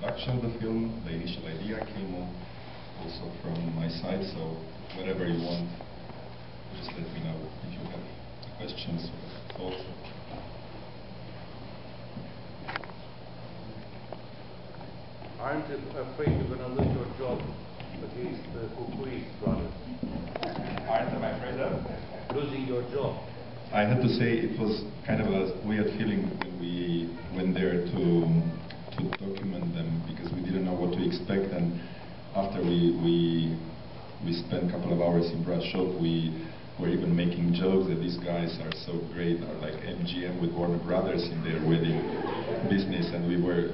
production of the film. The initial idea came also from my side, so whatever you want, just let me know if you have questions or thoughts. Aren't you afraid you're going to lose your job against the Cucuis brothers? Aren't I afraid of? Losing your job. I have to say it was kind of a weird feeling when we went there to document them, because we didn't know what to expect, and after we spent a couple of hours in Brasov, we were even making jokes that these guys are so great, are like MGM with Warner Brothers in their wedding business, and we were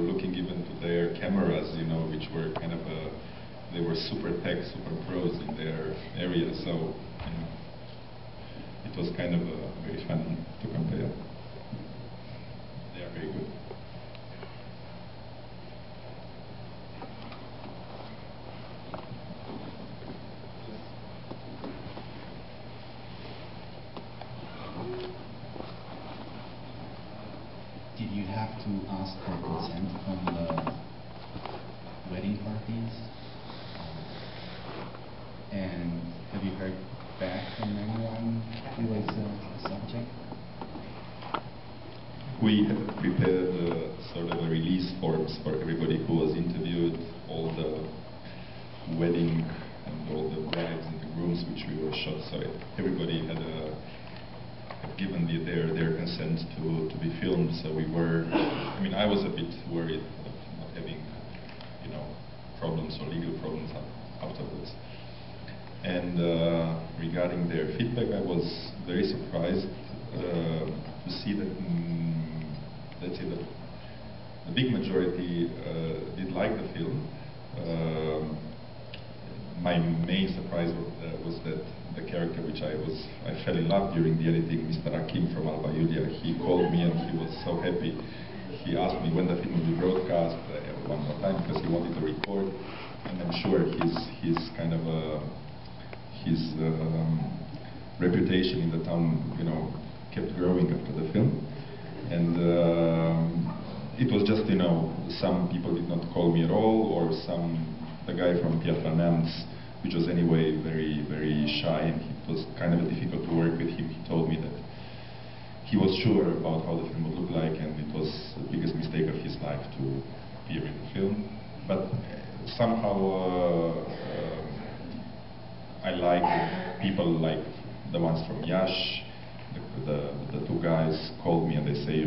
looking even to their cameras, you know, which were kind of they were super tech, super pros in their area, so it was kind of very fun to compare. They are very good. Did you have to ask for consent from the wedding parties? And have you heard back from anyone who was the subject? We have prepared sort of a release forms for everybody who was interviewed, all the wedding and all the brides and the grooms which we were shot, so everybody had given their consent to be filmed, so we were, I was a bit worried of not having, problems or legal problems afterwards. And regarding their feedback, I was very surprised to see that, let's say that the big majority did like the film. My main surprise was that the character which I fell in love during the editing, Mr. Akim from Alba Iulia, he called me and he was so happy. He asked me when the film would be broadcast one more time because he wanted to record, and I'm sure his kind of his reputation in the town, kept growing after the film. And it was just, some people did not call me at all, or the guy from Piatra Neamț, which was anyway very, very shy, and it was kind of difficult to work with him. He told me that he was sure about how the film would look like, and it was the biggest mistake of his life to appear in the film. But somehow I like people like the ones from Iași. The two guys called me and they say,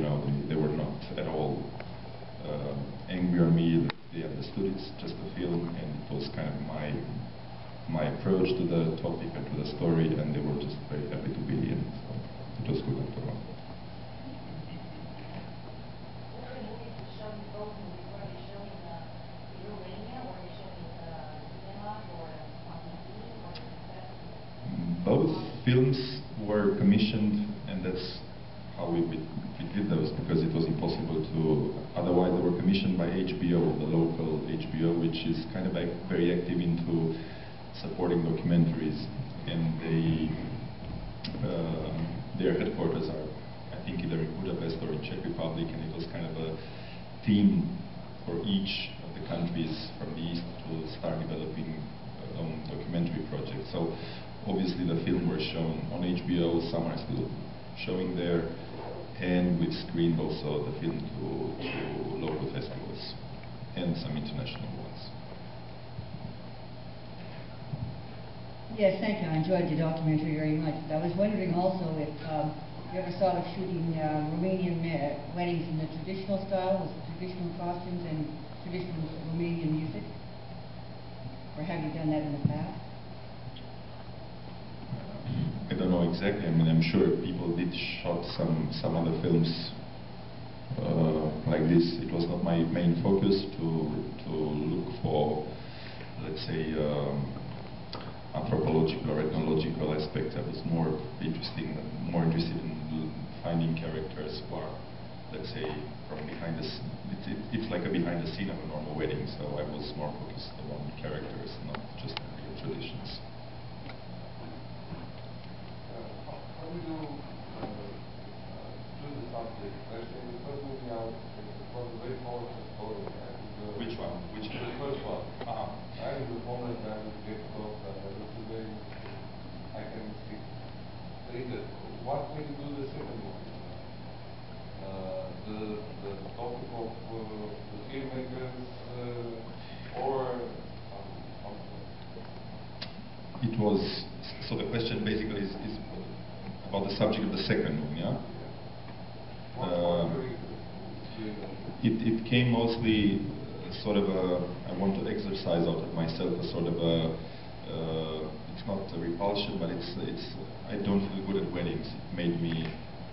they were not at all angry on me. They understood it's just a film, and it was kind of my approach to the topic and to the story, and they were just very happy to be in. So it was good after all. Both films were commissioned, and that's how we did those, because it was impossible to, otherwise they were commissioned by HBO, the local HBO, which is kind of very active into supporting documentaries, and their headquarters are, I think, either in Budapest or in Czech Republic, and it was kind of a theme for each of the countries from the East to start developing documentary projects. So obviously the film were shown on HBO, some are still showing there, and we've screened also the film to local festivals and some international ones. Yes, thank you. I enjoyed the documentary very much. I was wondering also if you ever thought of shooting Romanian weddings in the traditional style, with traditional costumes and traditional Romanian music? Or have you done that in the past? I don't know exactly. I'm sure people did shot some other films like this. It was not my main focus to look for, let's say, anthropological or ethnological aspects. I was more interested in finding characters who are, let's say, from behind the it's like a behind the scene of a normal wedding. So I was more focused on characters, not just on real traditions. How do you choose the subject? Actually, the first movie out, it was a very powerful story. I think was, so the question basically is about the subject of the second one, yeah? It came mostly sort of a, I want to exercise out of myself a sort of a, it's not a repulsion, but it's I don't feel good at weddings. It made me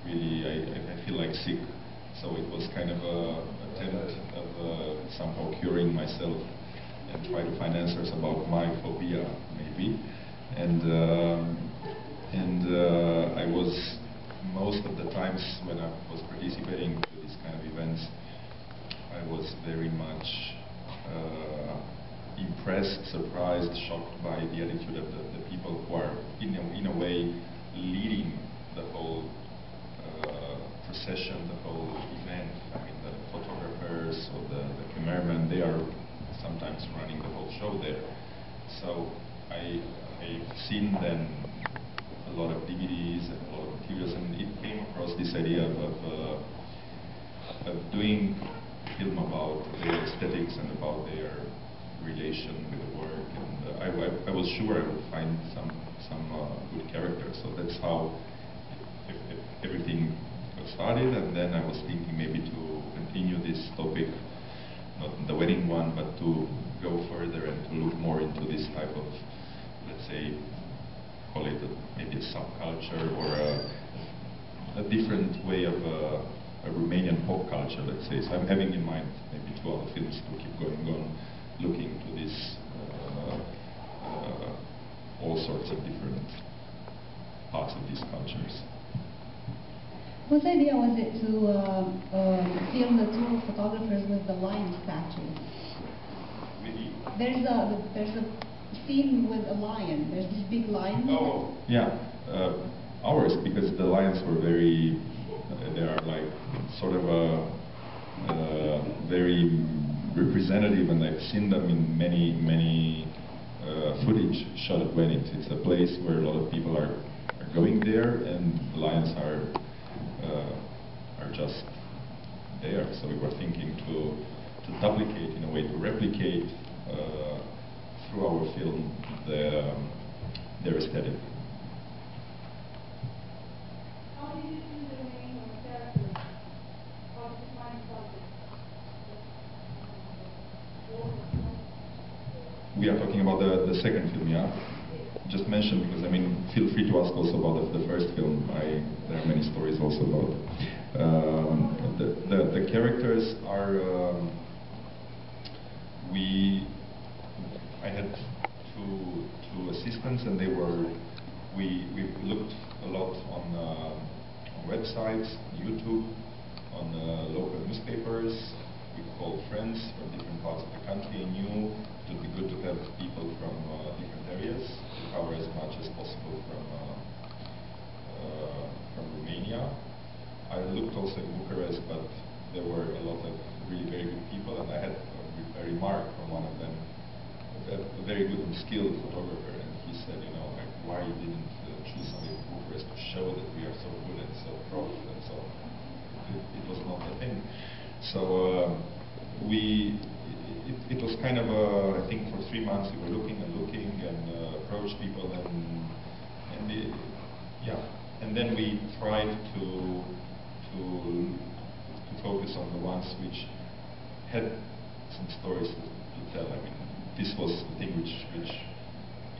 really, I feel like sick. So it was kind of a attempt of somehow curing myself and try to find answers about my phobia, maybe. And I was, most of the times when I was participating to these kind of events, I was very much impressed, surprised, shocked by the attitude of the people who are in a way leading the whole procession, the whole event. I mean, the photographers or the cameramen, they are sometimes running the whole show there. So I've seen then a lot of DVDs and a lot of materials, and it came across this idea of doing film about their aesthetics and about their relation with the work, and I was sure I would find some good characters. So that's how everything got started, and then I was thinking maybe to continue this topic, not the wedding one, but to go further and to look more into this type of, let's say, call it maybe a subculture or a different way of a Romanian pop culture, let's say. So I'm having in mind maybe 2 other films to keep going on, looking to this all sorts of different parts of these cultures. Whose idea was it to film the 2 photographers with the lion statue? Really? There's a scene with a lion. There's this big lion. Oh, yeah. Ours, because the lions were very, they are like sort of very representative, and I've seen them in many footage shot at weddings. It's a place where a lot of people are going there, and the lions are just there. So we were thinking to duplicate, in a way, to replicate through our film their aesthetic. How did you choose the name of the characters? How did you find subjects? We are talking about the second film, yeah? Just mentioned, because I mean, feel free to ask also about the first film. There are many stories also about the characters are. I had two assistants, and we looked a lot on websites, YouTube, on local newspapers. We called friends from different parts of the country, and knew it would be good to have people from different areas to cover as much as possible from Romania. I looked also in Bucharest, but there were a lot of really very good people, and I had a remark from one of them, a very good and skilled photographer, and he said, you know, like, why you didn't choose somebody from Bucharest to show that we are so good and so prof and so on. It was not a thing. So it was kind of I think for 3 months we were looking and approached people and then we tried to focus on the ones which had some stories to tell. I mean, this was the thing which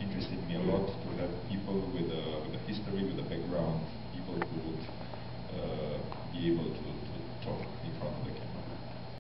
interested me a lot, to have people